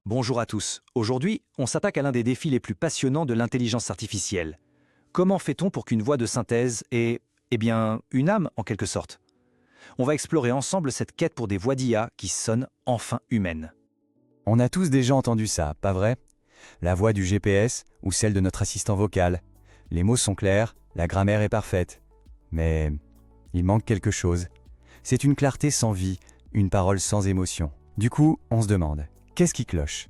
Bonjour à tous. Aujourd'hui, on s'attaque à l'un des défis les plus passionnants de l'intelligence artificielle. Comment fait-on pour qu'une voix de synthèse ait, une âme en quelque sorte? On va explorer ensemble cette quête pour des voix d'IA qui sonnent enfin humaines. On a tous déjà entendu ça, pas vrai? La voix du GPS ou celle de notre assistant vocal. Les mots sont clairs, la grammaire est parfaite. Mais il manque quelque chose. C'est une clarté sans vie, une parole sans émotion. Du coup, on se demande, qu'est-ce qui cloche?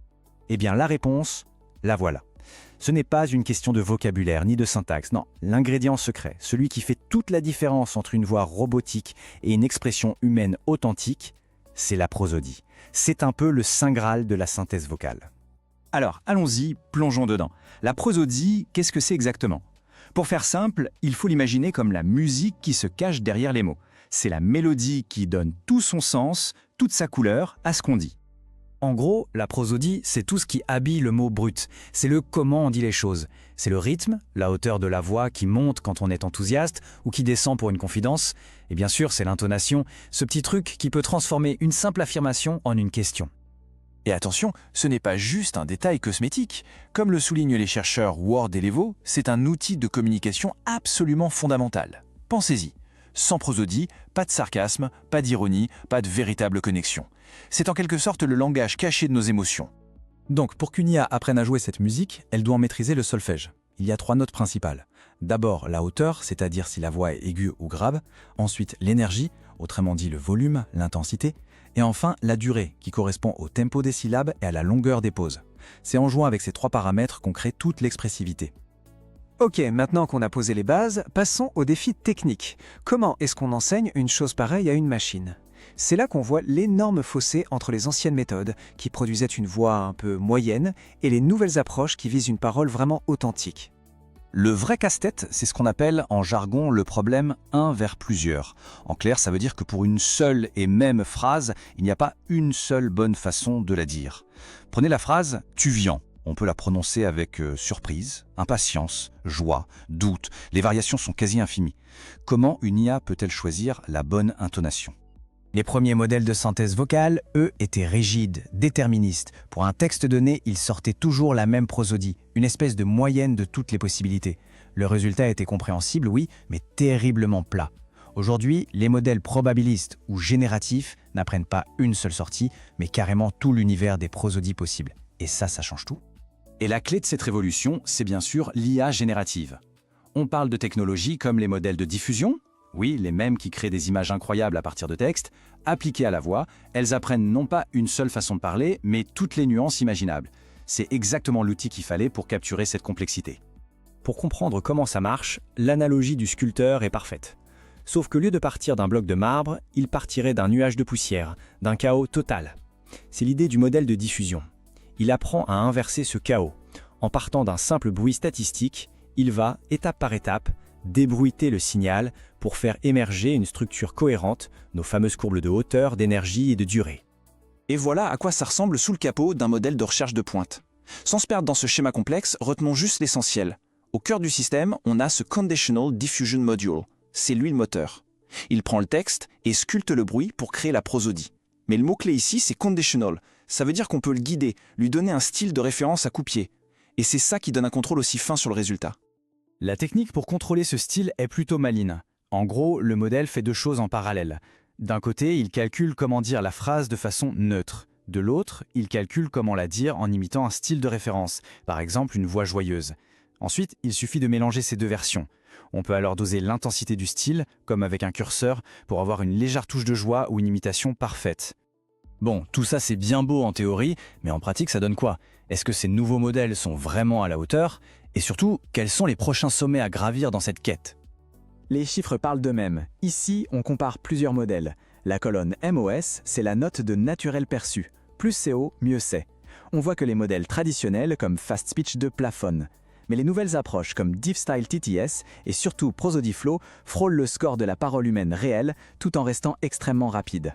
Eh bien, la réponse, la voilà. Ce n'est pas une question de vocabulaire ni de syntaxe, non. L'ingrédient secret, celui qui fait toute la différence entre une voix robotique et une expression humaine authentique, c'est la prosodie. C'est un peu le saint graal de la synthèse vocale. Alors, allons-y, plongeons dedans. La prosodie, qu'est-ce que c'est exactement? Pour faire simple, il faut l'imaginer comme la musique qui se cache derrière les mots. C'est la mélodie qui donne tout son sens, toute sa couleur à ce qu'on dit. En gros, la prosodie, c'est tout ce qui habille le mot brut. C'est le comment on dit les choses. C'est le rythme, la hauteur de la voix qui monte quand on est enthousiaste ou qui descend pour une confidence. Et bien sûr, c'est l'intonation, ce petit truc qui peut transformer une simple affirmation en une question. Et attention, ce n'est pas juste un détail cosmétique. Comme le soulignent les chercheurs Ward et Levo, c'est un outil de communication absolument fondamental. Pensez-y. Sans prosodie, pas de sarcasme, pas d'ironie, pas de véritable connexion. C'est en quelque sorte le langage caché de nos émotions. Donc, pour qu'une IA apprenne à jouer cette musique, elle doit en maîtriser le solfège. Il y a 3 notes principales. D'abord, la hauteur, c'est-à-dire si la voix est aiguë ou grave. Ensuite, l'énergie, autrement dit le volume, l'intensité. Et enfin, la durée, qui correspond au tempo des syllabes et à la longueur des pauses. C'est en jouant avec ces 3 paramètres qu'on crée toute l'expressivité. Ok, maintenant qu'on a posé les bases, passons au défi technique. Comment est-ce qu'on enseigne une chose pareille à une machine? C'est là qu'on voit l'énorme fossé entre les anciennes méthodes, qui produisaient une voix un peu moyenne, et les nouvelles approches qui visent une parole vraiment authentique. Le vrai casse-tête, c'est ce qu'on appelle en jargon le problème un vers plusieurs. En clair, ça veut dire que pour une seule et même phrase, il n'y a pas une seule bonne façon de la dire. Prenez la phrase « tu viens ». On peut la prononcer avec surprise, impatience, joie, doute. Les variations sont quasi infinies. Comment une IA peut-elle choisir la bonne intonation? Les premiers modèles de synthèse vocale, eux, étaient rigides, déterministes. Pour un texte donné, ils sortaient toujours la même prosodie, une espèce de moyenne de toutes les possibilités. Le résultat était compréhensible, oui, mais terriblement plat. Aujourd'hui, les modèles probabilistes ou génératifs n'apprennent pas une seule sortie, mais carrément tout l'univers des prosodies possibles. Et ça change tout. Et la clé de cette révolution, c'est bien sûr l'IA générative. On parle de technologies comme les modèles de diffusion, oui, les mêmes qui créent des images incroyables à partir de textes, appliquées à la voix, elles apprennent non pas une seule façon de parler, mais toutes les nuances imaginables. C'est exactement l'outil qu'il fallait pour capturer cette complexité. Pour comprendre comment ça marche, l'analogie du sculpteur est parfaite. Sauf qu'au lieu de partir d'un bloc de marbre, il partirait d'un nuage de poussière, d'un chaos total. C'est l'idée du modèle de diffusion. Il apprend à inverser ce chaos. En partant d'un simple bruit statistique, il va, étape par étape, débruiter le signal pour faire émerger une structure cohérente, nos fameuses courbes de hauteur, d'énergie et de durée. Et voilà à quoi ça ressemble sous le capot d'un modèle de recherche de pointe. Sans se perdre dans ce schéma complexe, retenons juste l'essentiel. Au cœur du système, on a ce Conditional Diffusion Module. C'est lui le moteur. Il prend le texte et sculpte le bruit pour créer la prosodie. Mais le mot-clé ici, c'est conditional. Ça veut dire qu'on peut le guider, lui donner un style de référence à coupier. Et c'est ça qui donne un contrôle aussi fin sur le résultat. La technique pour contrôler ce style est plutôt maligne. En gros, le modèle fait 2 choses en parallèle. D'un côté, il calcule comment dire la phrase de façon neutre. De l'autre, il calcule comment la dire en imitant un style de référence, par exemple une voix joyeuse. Ensuite, il suffit de mélanger ces 2 versions. On peut alors doser l'intensité du style, comme avec un curseur, pour avoir une légère touche de joie ou une imitation parfaite. Bon, tout ça c'est bien beau en théorie, mais en pratique ça donne quoi? Est-ce que ces nouveaux modèles sont vraiment à la hauteur? Et surtout, quels sont les prochains sommets à gravir dans cette quête? Les chiffres parlent d'eux-mêmes. Ici, on compare plusieurs modèles. La colonne MOS, c'est la note de naturel perçu. Plus c'est haut, mieux c'est. On voit que les modèles traditionnels, comme Fast Speech 2, plafonnent. Mais les nouvelles approches comme DeepStyle TTS et surtout ProsodyFlow frôlent le score de la parole humaine réelle tout en restant extrêmement rapides.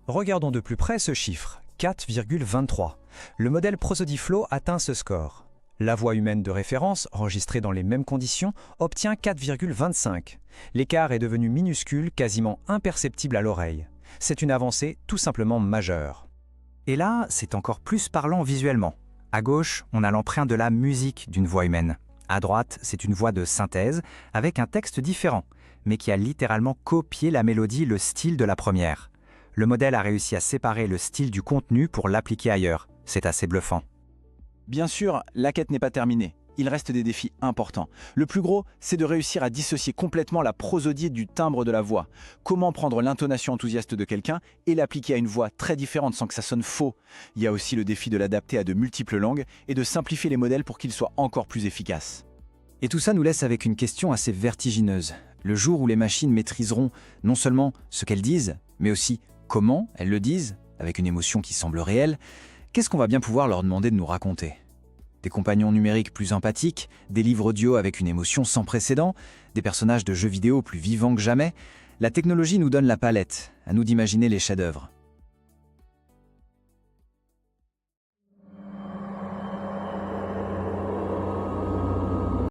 Regardons de plus près ce chiffre, 4,23. Le modèle ProsodyFlow atteint ce score. La voix humaine de référence, enregistrée dans les mêmes conditions, obtient 4,25. L'écart est devenu minuscule, quasiment imperceptible à l'oreille. C'est une avancée tout simplement majeure. Et là, c'est encore plus parlant visuellement. À gauche, on a l'empreinte de la musique d'une voix humaine. À droite, c'est une voix de synthèse, avec un texte différent, mais qui a littéralement copié la mélodie, le style de la première. Le modèle a réussi à séparer le style du contenu pour l'appliquer ailleurs. C'est assez bluffant. Bien sûr, la quête n'est pas terminée. Il reste des défis importants. Le plus gros, c'est de réussir à dissocier complètement la prosodie du timbre de la voix. Comment prendre l'intonation enthousiaste de quelqu'un et l'appliquer à une voix très différente sans que ça sonne faux. Il y a aussi le défi de l'adapter à de multiples langues et de simplifier les modèles pour qu'ils soient encore plus efficaces. Et tout ça nous laisse avec une question assez vertigineuse. Le jour où les machines maîtriseront non seulement ce qu'elles disent, mais aussi comment elles le disent, avec une émotion qui semble réelle, qu'est-ce qu'on va bien pouvoir leur demander de nous raconter ? Des compagnons numériques plus empathiques, des livres audio avec une émotion sans précédent, des personnages de jeux vidéo plus vivants que jamais. La technologie nous donne la palette, à nous d'imaginer les chefs-d'œuvre.